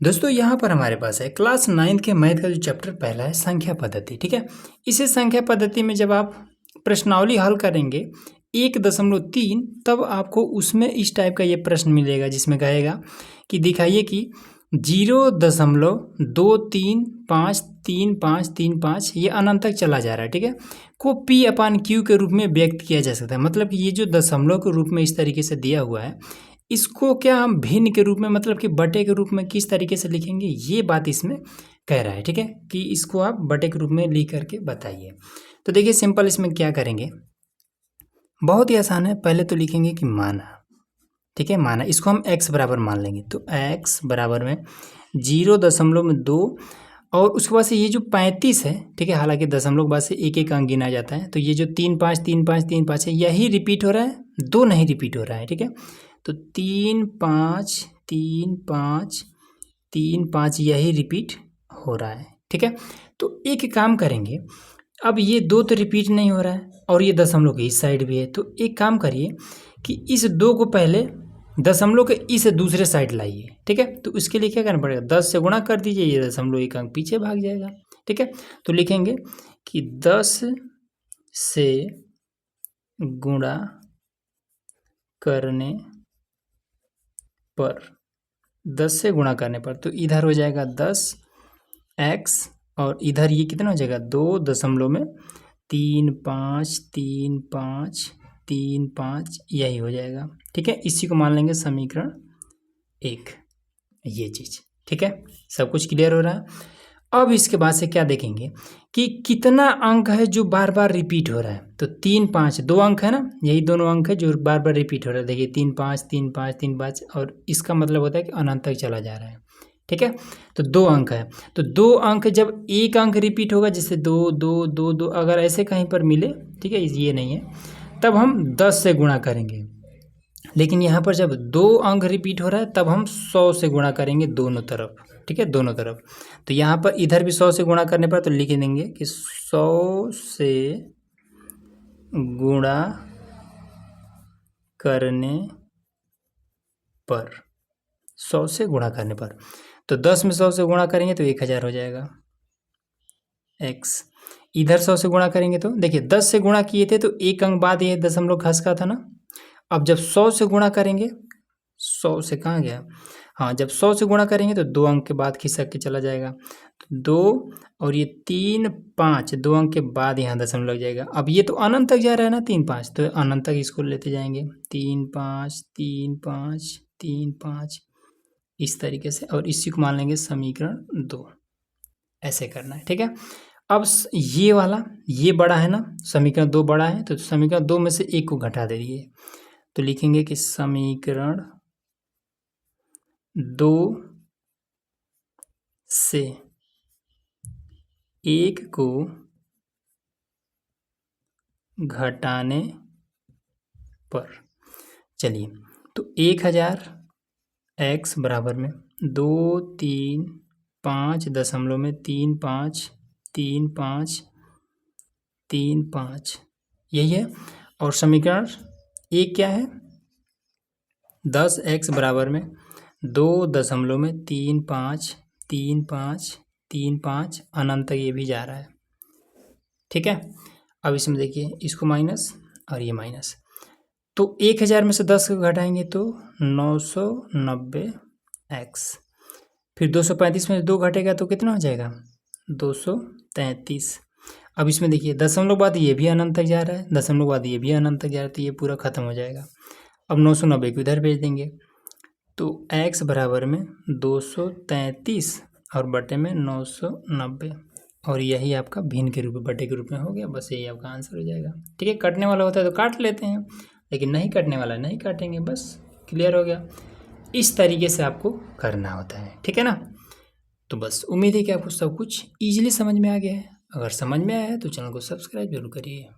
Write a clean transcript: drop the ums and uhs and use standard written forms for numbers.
दोस्तों यहाँ पर हमारे पास है क्लास 9 के मैथ का जो चैप्टर पहला है संख्या पद्धति। ठीक है, इसी संख्या पद्धति में जब आप प्रश्नावली हल करेंगे 1.3 तब आपको उसमें इस टाइप का ये प्रश्न मिलेगा जिसमें कहेगा कि दिखाइए कि 0.23535335 ये अनंत तक चला जा रहा है। ठीक है, को P/Q के रूप में व्यक्त किया जा सकता है। मतलब कि ये जो दशमलव के रूप में इस तरीके से दिया हुआ है इसको क्या हम भिन्न के रूप में मतलब कि बटे के रूप में किस तरीके से लिखेंगे, ये बात इसमें कह रहा है। ठीक है, कि इसको आप बटे के रूप में लिख करके बताइए। तो देखिए सिंपल इसमें क्या करेंगे, बहुत ही आसान है। पहले तो लिखेंगे कि माना, ठीक है, माना इसको हम x बराबर मान लेंगे। तो x बराबर में 0.2 और उसके बाद से ये जो 35 है, ठीक है, हालांकि दशमलव के बाद से एक एक अंक गिना जाता है। तो ये जो 3 5 3 5 3 5 है यही रिपीट हो रहा है, 2 नहीं रिपीट हो रहा है। ठीक है, तो 3 5 3 5 3 5 यही रिपीट हो रहा है। ठीक है, तो एक काम करेंगे, अब ये 2 तो रिपीट नहीं हो रहा है और ये दशमलव के इस साइड भी है। तो एक काम करिए कि इस 2 को पहले दशमलव के इस दूसरे साइड लाइए। ठीक है, तो उसके लिए क्या करना पड़ेगा, 10 से गुणा कर दीजिए, ये दशमलव एक अंक पीछे भाग जाएगा। ठीक है, तो लिखेंगे कि 10 से गुणा करने पर, 10 से गुणा करने पर, तो इधर हो जाएगा 10x और इधर ये कितना हो जाएगा 2.353535 यही हो जाएगा। ठीक है, इसी को मान लेंगे समीकरण 1, ये चीज़। ठीक है, सब कुछ क्लियर हो रहा है। अब इसके बाद से क्या देखेंगे कि कितना अंक है जो बार बार रिपीट हो रहा है। तो 3 5 2 अंक है ना, यही दोनों अंक है जो बार बार रिपीट हो रहा है। देखिए 3 5 3 5 3 5 और इसका मतलब होता है कि अनंत तक चला जा रहा है। ठीक है, तो 2 अंक है, तो 2 अंक जब एक अंक रिपीट होगा, जैसे 2 2 2 2 अगर ऐसे कहीं पर मिले, ठीक है, ये नहीं है, तब हम 10 से गुणा करेंगे। लेकिन यहाँ पर जब 2 अंक रिपीट हो रहा है तब हम 100 से गुणा करेंगे दोनों तरफ। ठीक है, दोनों तरफ। तो यहाँ पर इधर भी 100 से गुणा करने पर तो लिख देंगे कि 100 से गुणा करने पर, 100 से गुणा करने पर, तो 10 में 100 से गुणा करेंगे तो 1000 हो जाएगा x। इधर 100 से गुणा करेंगे तो देखिए 10 से गुणा किए थे तो एक अंक बाद ये दशमलव घस का था ना। अब जब 100 से गुणा करेंगे, 100 से कहाँ गया, हाँ, जब 100 से गुणा करेंगे तो 2 अंक के बाद खिसक के चला जाएगा। तो 2 और ये 3 5 2 अंक के बाद यहाँ दशमलव लग जाएगा। अब ये तो अनंत तक जा रहा है ना 3 5, तो अनंत तक इसको लेते जाएंगे 3 5 3 5 3 5 इस तरीके से, और इसी को मान लेंगे समीकरण 2। ऐसे करना है। ठीक है, अब ये वाला ये बड़ा है ना, समीकरण 2 बड़ा है, तो समीकरण 2 में से एक को घटा दे दीजिए। तो लिखेंगे कि समीकरण 2 से 1 को घटाने पर, चलिए, तो 1000 x बराबर में 2 3 5 दशमलव में 3 5 3 5 3 5 यही है। और समीकरण 1 क्या है, 10x बराबर में 2.3535 अनंत तक ये भी जा रहा है। ठीक है, अब इसमें देखिए इसको माइनस और ये माइनस, तो 1000 में से 10 को घटाएंगे तो 990x, फिर 235 में से 2 घटेगा तो कितना हो जाएगा 233। अब इसमें देखिए दशमलव बाद ये भी अनंत तक जा रहा है, दशमलव बाद ये भी अनंत तक जा रहा है, तो ये पूरा खत्म हो जाएगा। अब 990 को इधर भेज देंगे, तो x बराबर में 233 और बटे में 990, और यही आपका भिन्न के रूप में बटे के रूप में हो गया। बस यही आपका आंसर हो जाएगा। ठीक है, कटने वाला होता है तो काट लेते हैं, लेकिन नहीं कटने वाला नहीं काटेंगे, बस क्लियर हो गया। इस तरीके से आपको करना होता है। ठीक है ना, तो बस उम्मीद है कि आपको सब कुछ ईजिली समझ में आ गया है। अगर समझ में आया है तो चैनल को सब्सक्राइब जरूर करिए।